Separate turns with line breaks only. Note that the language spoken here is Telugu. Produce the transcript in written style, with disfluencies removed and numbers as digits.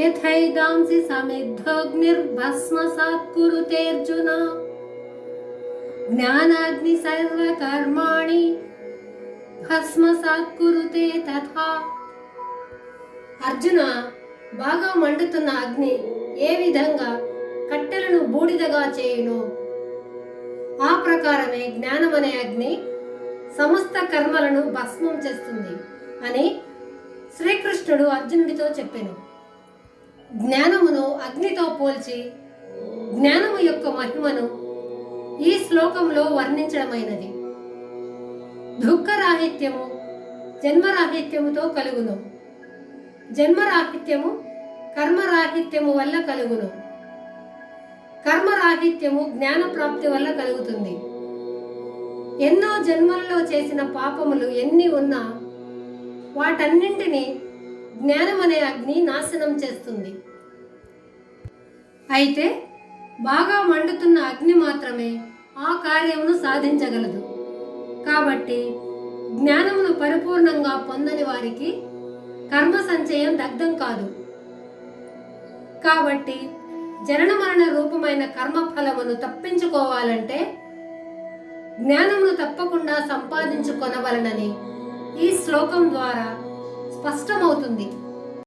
యథైదాంసి సమిద్ధోగ్నిర్భస్మసాత్ కురుతేర్జున జ్ఞానాగ్ని సర్వకర్మాణి భస్మసాత్ కురుతే తథా. అర్జున, బాగా మండుతున్న అగ్ని ఏ విధంగా కట్టెలను బూడిదగా చేయును, ఆ ప్రకారమే జ్ఞానం అనే అగ్ని సమస్త కర్మలను భస్మం చేస్తుంది అని శ్రీకృష్ణుడు అర్జునుడితో చెప్పెను. జ్ఞానమును అగ్నితో పోల్చి జ్ఞానము యొక్క మహిమను ఈ శ్లోకంలో వర్ణించడమైనది. దుఃఖరాహిత్యము జన్మరాహిత్యముతో కలుగును. జన్మరాహిత్యము కర్మరాహిత్యము వల్ల కలుగును. కర్మరాహిత్యము జ్ఞానప్రాప్తి వల్ల కలుగుతుంది. ఎన్నో జన్మలలో చేసిన పాపములు ఎన్ని ఉన్నా వాటన్నింటినీ జ్ఞానం అనే అగ్ని నాశనం చేస్తుంది. అయితే బాగా మండుతున్న అగ్ని మాత్రమే ఆ కార్యమును సాధించగలదు. కాబట్టి జ్ఞానమును పరిపూర్ణంగా పొందని వారికి కర్మ సంచయం దగ్ధం కాదు. కాబట్టి జనన మరణ రూపమైన కర్మఫలమును తప్పించుకోవాలంటే జ్ఞానమును తప్పకుండా సంపాదించుకొనవలనని ఈ శ్లోకం ద్వారా స్పష్టమవుతుంది.